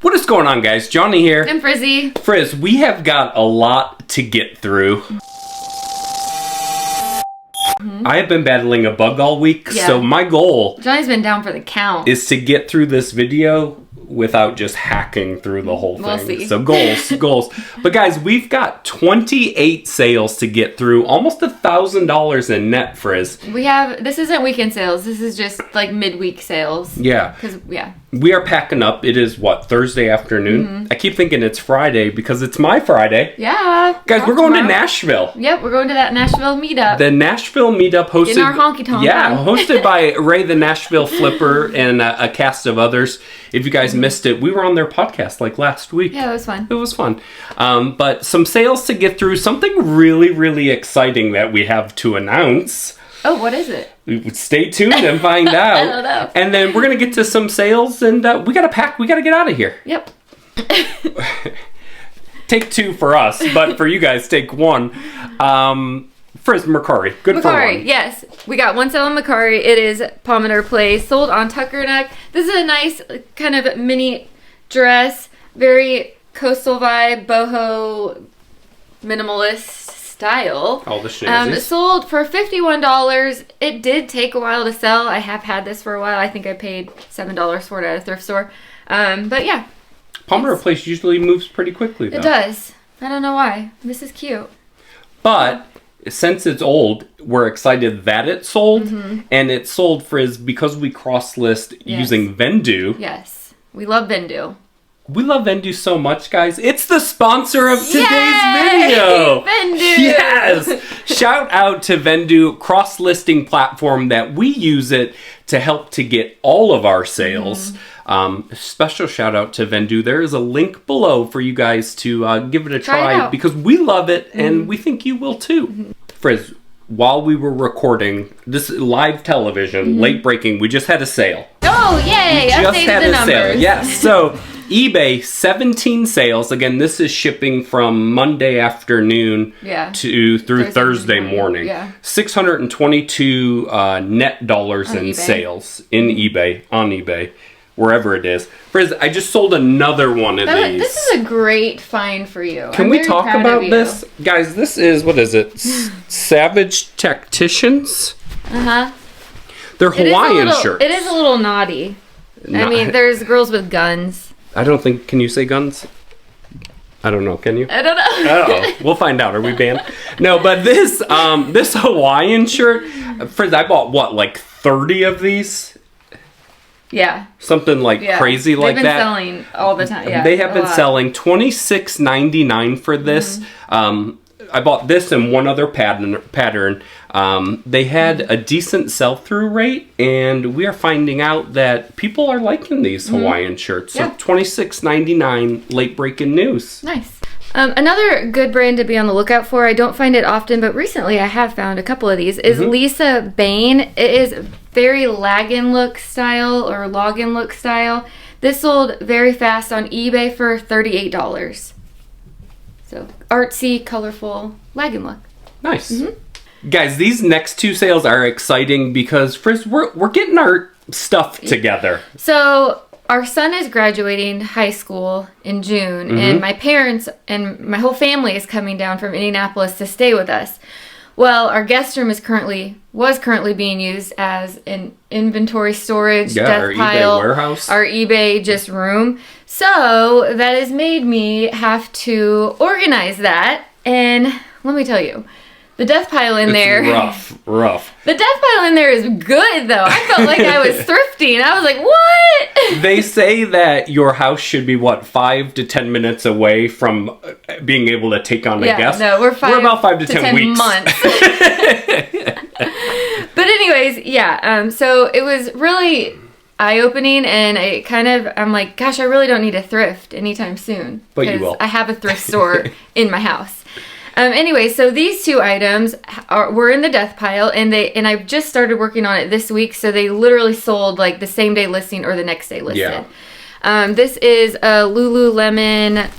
What is going on, guys? Johnny here. And Frizzy. Frizz, we have got a lot to get through. I have been battling a bug all week, so my goal... Johnny's been down for the count. ...is to get through this video without just hacking through the whole thing. We'll see. So goals. But guys, we've got 28 sales to get through. Almost $1,000 in net, Frizz. This isn't weekend sales. This is just like midweek sales. Yeah. We are packing up. It is, Thursday afternoon? I keep thinking it's Friday because it's my Friday. Yeah. Guys, we're going to Nashville. Yep, we're going to that Nashville meetup. The Nashville meetup hosted... Getting our honky-tonk on. Hosted by Ray the Nashville Flipper and a cast of others. If you guys missed it, we were on their podcast like last week. Yeah, it was fun. It was fun. But some sales to get through. Something really, really exciting that we have to announce. Oh, what is it? Stay tuned and find out. I don't know. And then we're going to get to some sales, and we got to pack. We got to get out of here. Yep. Take two for us, but for you guys, take one. Frizz, Mercari. Good for one. Yes. We got one sale on Mercari. It is Pomander Place, sold on Tucker Neck. This is a nice kind of mini dress. Very coastal vibe, boho, minimalist style. All the shenanigans. Sold for $51. It did take a while to sell. I have had this for a while. I think I paid $7 for it at a thrift store. But yeah. Pomander Place usually moves pretty quickly, though. It does. I don't know why. This is cute. But since it's old, we're excited that it sold. And it sold, Frizz, because we cross-list using Vendoo. Yes. We love Vendoo. We love Vendoo so much, guys. It's the sponsor of today's video. Vendoo. Yes. Shout out to Vendoo, cross-listing platform that we use it to help to get all of our sales. Special shout out to Vendoo. There is a link below for you guys to give it a try because we love it and we think you will too. Frizz, while we were recording this live television, late breaking, we just had a sale. Oh, yay! Updated the numbers. Sale. Yes. So eBay 17 sales. Again, this is shipping from Monday afternoon through Thursday morning. Yeah. 622 net dollars in sales in eBay, on eBay, wherever it is. Frizz, I just sold another one of these. This is a great find for you. Can we talk about this? Guys, this is, what is it? Savage Tacticians? They're Hawaiian shirts. It is a little naughty. I mean, there's girls with guns. I don't think, can you say guns? I don't know, can you? I don't know. Oh, we'll find out. Are we banned? No, but this this Hawaiian shirt, Frizz, I bought like 30 of these? Yeah. Something like crazy like that. They've been selling all the time. Yeah, they have been selling $26.99 for this. I bought this and one other pattern. They had a decent sell-through rate, and we are finding out that people are liking these Hawaiian shirts. So $26.99 late-breaking news. Nice. Another good brand to be on the lookout for, I don't find it often, but recently I have found a couple of these, is Lisa Bain. It is very login look style. This sold very fast on eBay for $38. So artsy, colorful, login look. Nice. Guys, these next two sales are exciting because, Frizz, we're getting our stuff together. So our son is graduating high school in June, and my parents and my whole family is coming down from Indianapolis to stay with us. Well, our guest room was currently being used as an inventory storage death pile, eBay warehouse, our eBay just room. So that has made me have to organize that, and let me tell you, the death pile in there. Rough. The death pile in there is good, though. I felt like I was thrifting. I was like, what? They say that your house should be, 5 to 10 minutes away from being able to take on a guest? No, we're about 5 to 10 weeks. Months. But anyways, so it was really eye-opening, and I'm like, gosh, I really don't need a thrift anytime soon. But you will. I have a thrift store in my house. Anyway, so these two items were in the death pile, and I've just started working on it this week, so they literally sold like the same day listing or the next day listed. Yeah. This is a Lululemon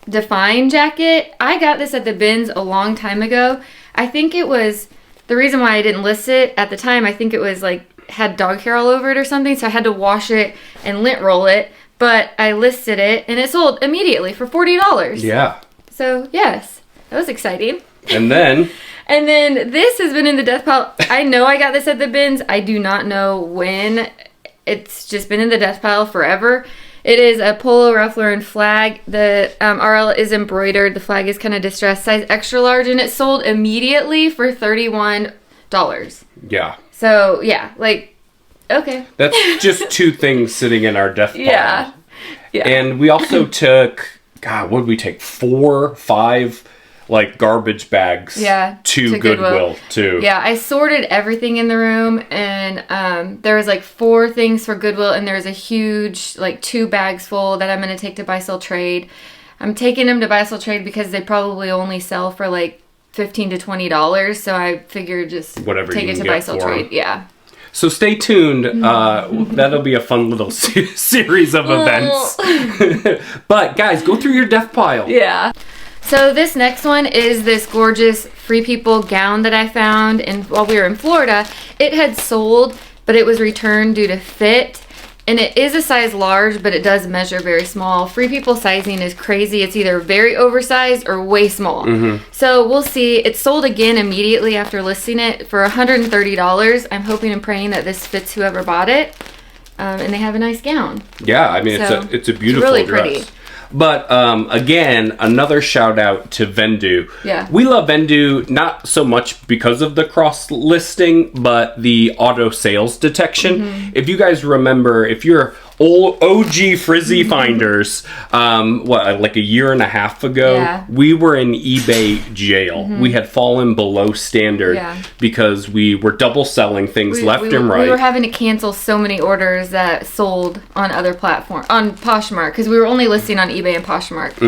Define jacket. I got this at the bins a long time ago. I think it was, the reason why I didn't list it at the time, I think it was like had dog hair all over it or something, so I had to wash it and lint roll it. but I listed it and it sold immediately for $40. Yeah. So yes, that was exciting. And then this has been in the death pile. I know I got this at the bins. I do not know when. It's just been in the death pile forever. It is a polo ruffler and flag. The RL is embroidered. The flag is kind of distressed, size extra large, and it sold immediately for $31. Yeah. So yeah, like, okay. That's just 2 things sitting in our death pile. Yeah. Yeah. And we also took, God, what did we take? 4, 5 like garbage bags to Goodwill too. Yeah, I sorted everything in the room, and there was like 4 things for Goodwill, and there's a huge like 2 bags full that I'm going to take to buy sell trade. I'm taking them to buy sell trade because they probably only sell for like $15 to $20, so I figured just whatever take it to buy sell trade. Yeah. So stay tuned. That'll be a fun little series of events. But guys, go through your death pile. Yeah. So this next one is this gorgeous Free People gown that I found while we were in Florida. It had sold, but it was returned due to fit. And it is a size large, but it does measure very small. Free People sizing is crazy. It's either very oversized or way small. So we'll see. It sold again immediately after listing it for $130. I'm hoping and praying that this fits whoever bought it. And they have a nice gown. Yeah, I mean, it's a beautiful really dress. Pretty. But again, another shout out to Vendu. Yeah. We love Vendu not so much because of the cross listing, but the auto sales detection. If you guys remember, if you're old OG Frizzy finders, like a year and a half ago, we were in eBay jail. We had fallen below standard because we were double selling things left and right. We were having to cancel so many orders that sold on other platforms, on Poshmark, because we were only listing on eBay and Poshmark.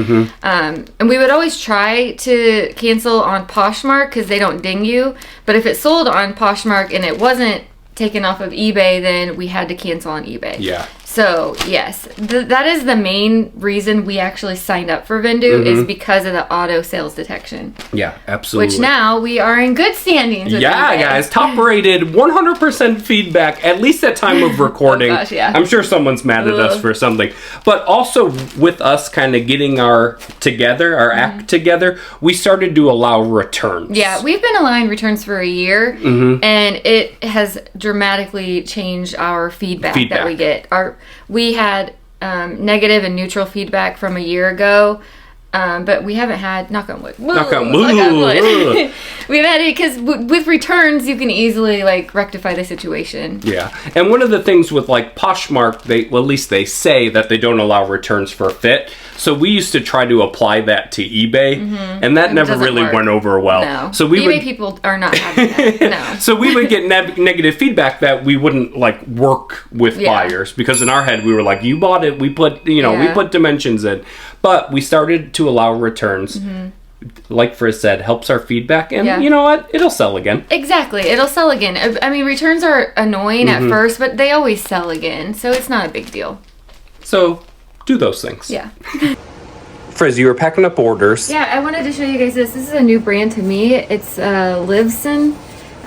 And we would always try to cancel on Poshmark because they don't ding you. But if it sold on Poshmark and it wasn't taken off of eBay, then we had to cancel on eBay. Yeah. So yes, that is the main reason we actually signed up for Vendu is because of the auto sales detection. Yeah, absolutely. Which now we are in good standings with eBay. Guys, top rated, 100% feedback, at least at time of recording. Oh gosh, yeah. I'm sure someone's mad at us for something. But also with us kind of getting our act together, we started to allow returns. Yeah, we've been allowing returns for a year, and it has dramatically changed our feedback. That we get. We had negative and neutral feedback from a year ago, but we haven't had, knock on wood. Knock on wood. We've had it because with returns, you can easily like rectify the situation. Yeah. And one of the things with like Poshmark, at least they say that they don't allow returns for fit. So we used to try to apply that to eBay, and that never really went over well. No. So eBay people are not having that. No. So we would get negative feedback that we wouldn't like work with buyers, because in our head we were like, you bought it, we put we put dimensions in. But we started to allow returns. Like Frizz said, helps our feedback, and you know what? It'll sell again. Exactly. It'll sell again. I mean, returns are annoying at first, but they always sell again, so it's not a big deal. So do those things. Yeah. Frizz, you were packing up orders. Yeah, I wanted to show you guys this. This is a new brand to me. It's Livson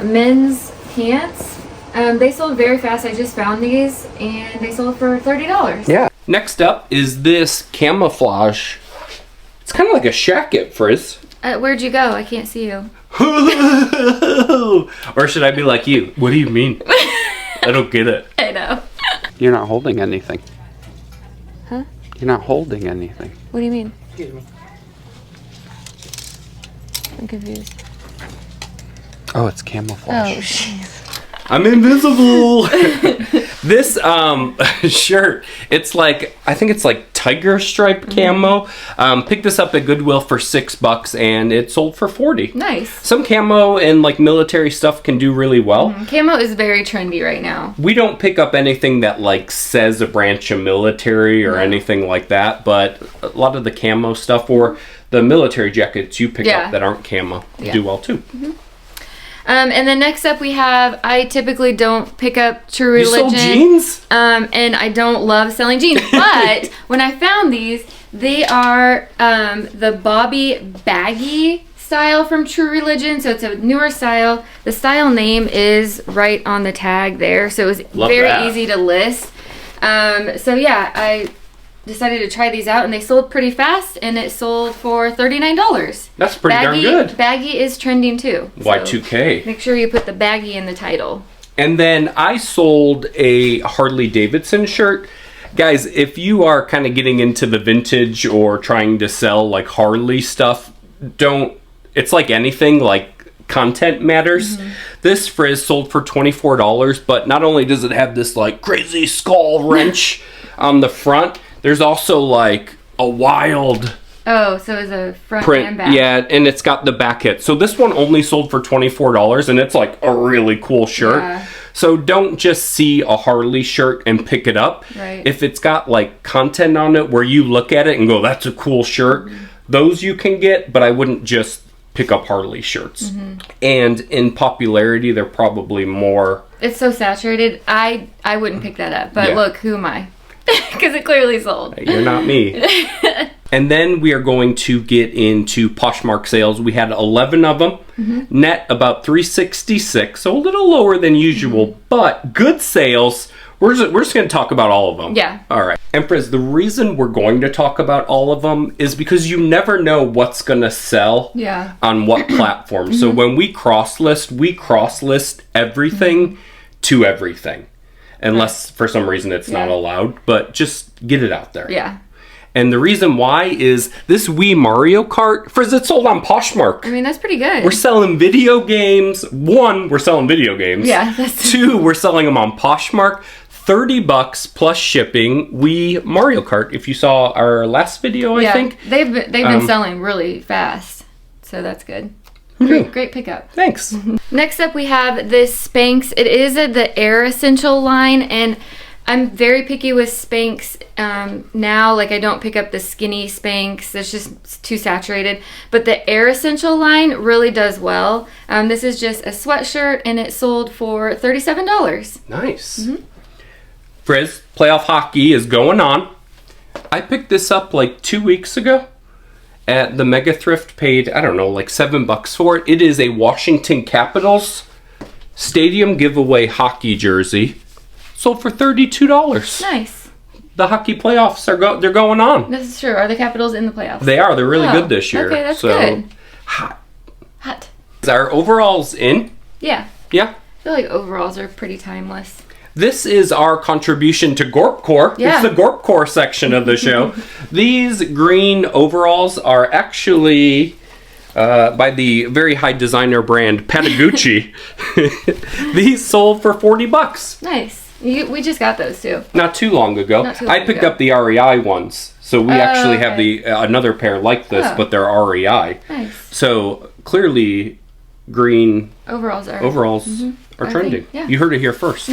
men's pants. They sold very fast. I just found these, and they sold for $30. Yeah. Next up is this camouflage. It's kind of like a shacket, Frizz. Where'd you go? I can't see you. Or should I be like you? What do you mean? I don't get it. I know. You're not holding anything. Huh? You're not holding anything. What do you mean? I'm confused. Oh, it's camouflage. Oh, jeez. I'm invisible. This shirt, it's like, I think it's like tiger stripe camo. Picked this up at Goodwill for $6 and it sold for $40. Nice. Some camo and like military stuff can do really well. Camo is very trendy right now. We don't pick up anything that like says a branch of military or anything like that, but a lot of the camo stuff or the military jackets you pick up that aren't camo do well too. And then next up we have, I typically don't pick up True Religion. You sold jeans? And I don't love selling jeans. But when I found these, they are the Bobby Baggy style from True Religion. So it's a newer style. The style name is right on the tag there. So it was very easy to list. So yeah, decided to try these out, and they sold pretty fast, and it sold for $39. That's pretty darn good. Baggy is trending too. So Y2K. make sure you put the baggy in the title. And then I sold a Harley Davidson shirt. Guys, if you are kind of getting into the vintage or trying to sell like Harley stuff, it's like anything, like content matters. This frizz sold for $24, but not only does it have this like crazy skull wrench on the front, there's also like a wild Oh, so it's a front print, and back. yeah, and it's got the back hit. So this one only sold for $24, and it's like a really cool shirt. Yeah. So don't just see a Harley shirt and pick it up. Right. If it's got like content on it where you look at it and go, that's a cool shirt, those you can get, but I wouldn't just pick up Harley shirts. And in popularity, they're probably more... It's so saturated, I wouldn't pick that up. But Yeah. look, who am I? Because it clearly sold. You're not me. And then we are going to get into Poshmark sales. We had 11 of them. Net about $366, so a little lower than usual, but good sales. We're just going to talk about all of them. Yeah. All right. Empress, the reason we're going to talk about all of them is because you never know what's going to sell Yeah. on what platform. So when we cross list everything to everything. Unless for some reason it's not allowed, but just get it out there. Yeah. And the reason why is this Wii Mario Kart, Frizz, it's sold on Poshmark. I mean, that's pretty good. We're selling video games. One, we're selling video games. Yeah, that's... Two, we're selling them on Poshmark. $30 plus shipping. Wii Mario Kart. If you saw our last video, I think. They've been selling really fast. So that's good. Great pickup. Thanks. Next up, we have this Spanx. It is the Air Essential line, and I'm very picky with Spanx now. Like, I don't pick up the skinny Spanx. It's just too saturated. But the Air Essential line really does well. This is just a sweatshirt, and it sold for $37. Nice. Frizz, playoff hockey is going on. I picked this up like 2 weeks ago at the Mega Thrift, paid, I don't know, like $7 for it. It is a Washington Capitals stadium giveaway hockey jersey. Sold for $32. Nice. The hockey playoffs they're going on. This is true. Are the Capitals in the playoffs? They are. They're really good this year. Okay, that's so, good. Hot. Hot. Is our overalls in? Yeah. Yeah. I feel like overalls are pretty timeless. This is our contribution to Gorpcore. Yeah. It's the Gorpcore section of the show. These green overalls are actually by the very high designer brand Patagucci. These sold for $40. Nice. We just got those too. Not too long ago. I picked up the REI ones. So we actually have the another pair like this, but they're REI. Nice. So clearly green Overalls are trending. yeah. You heard it here first.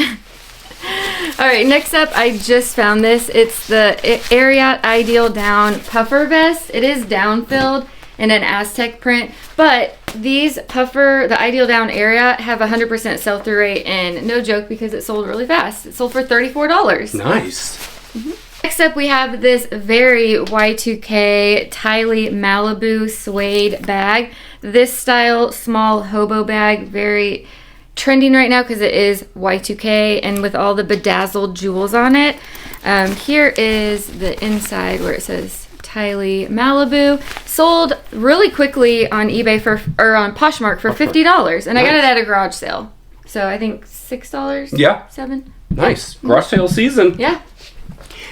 All right, next up, I just found this. It's the Ariat Ideal Down Puffer Vest. It is down-filled in an Aztec print, but these the Ideal Down Ariat have 100% sell-through rate, and no joke because it sold really fast. It sold for $34. Nice. Next up, we have this very Y2K Tylee Malibu suede bag. This style, small hobo bag, very trending right now because it is Y2K and with all the bedazzled jewels on it. Here is the inside where it says Tylee Malibu. Sold really quickly on eBay on Poshmark for $50, and I got it at a garage sale. So I think $6. Yeah. $7. Nice. Garage sale season. Yeah.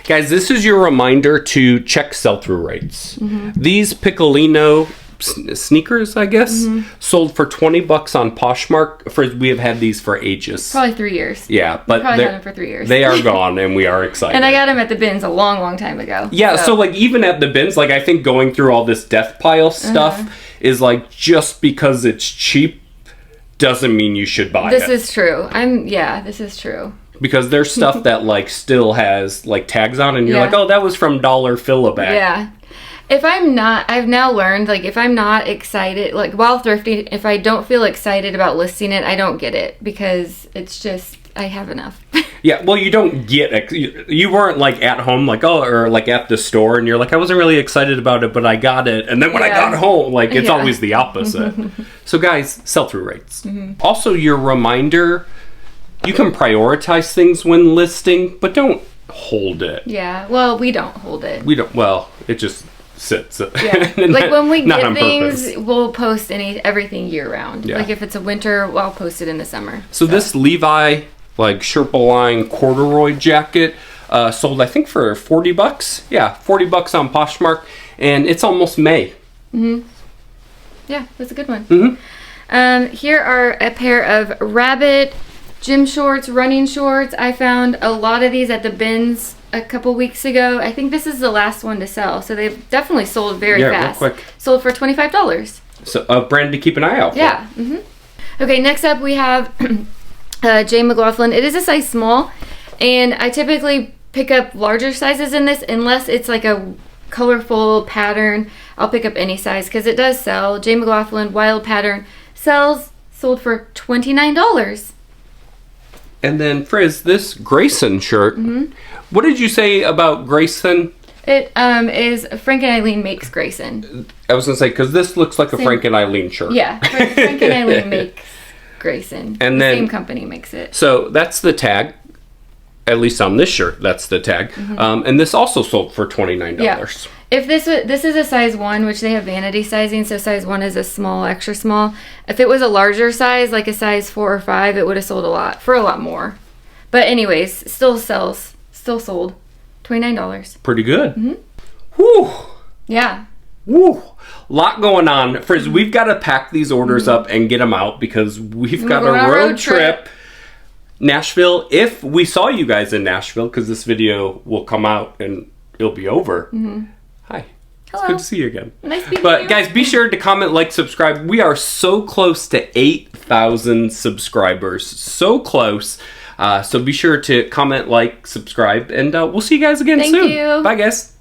Guys, this is your reminder to check sell-through rates. These Piccolino sneakers, I guess, sold for $20 on Poshmark. We have had these for ages. Probably 3 years. Yeah, but Probably had them for 3 years. they are gone, and we are excited. And I got them at the bins a long, long time ago. Yeah, so like even at the bins, like I think going through all this death pile stuff is like just because it's cheap doesn't mean you should buy it. This is true. This is true. Because there's stuff that like still has like tags on, and you're Yeah. like, oh, that was from Dollar Fill a bag. Yeah. I've now learned, like, if I'm not excited, like, while thrifting, if I don't feel excited about listing it, I don't get it, because it's just, I have enough. Yeah, well, you don't get you weren't like at home, like, oh, or like at the store, and you're like, I wasn't really excited about it, but I got it. And then when I got home, like, it's always the opposite. So, guys, sell-through rates. Also, your reminder, you can prioritize things when listing, but don't hold it. Yeah. Well, we don't hold it. We don't. Well, it just sits. Yeah. Like when we Not get on things, purpose. we'll post everything year round. Yeah. Like if it's a winter, well, I'll post it in the summer. So this Levi like Sherpa line corduroy jacket sold I think for $40. Yeah, $40 on Poshmark, and it's almost May. Yeah, that's a good one. Here are a pair of rabbit gym shorts, running shorts. I found a lot of these at the bins a couple weeks ago. I think this is the last one to sell, so they've definitely sold very fast. Real quick. Sold for $25. So a brand to keep an eye out for. Yeah. Okay, next up we have J. McLaughlin. It is a size small, and I typically pick up larger sizes in this unless it's like a colorful pattern. I'll pick up any size because it does sell. J. McLaughlin wild pattern sold for $29. And then Frizz, this Grayson shirt. What did you say about Grayson? It is Frank and Eileen makes Grayson. I was gonna say because this looks like a Same. Frank and Eileen shirt. Yeah, Frank and Eileen makes Grayson. And the then- same company makes it. So that's the tag. At least on this shirt, that's the tag. And this also sold for $29. Yeah. If this is a size 1, which they have vanity sizing, so size 1 is a small, extra small. If it was a larger size, like a size 4 or 5, it would have sold for a lot more. But anyways, still sold. $29. Pretty good. Whew. Yeah. Woo! Lot going on. Frizz, we've got to pack these orders up and get them out because we've got a going on a road road trip. Nashville, if we saw you guys in Nashville, because this video will come out and it'll be over. Hi. Hello. It's good to see you again. Nice meeting But you. guys, be sure to comment, like, subscribe. We are so close to 8,000 subscribers. So close. So be sure to comment, like, subscribe, and we'll see you guys again Thank soon. you. Bye, guys.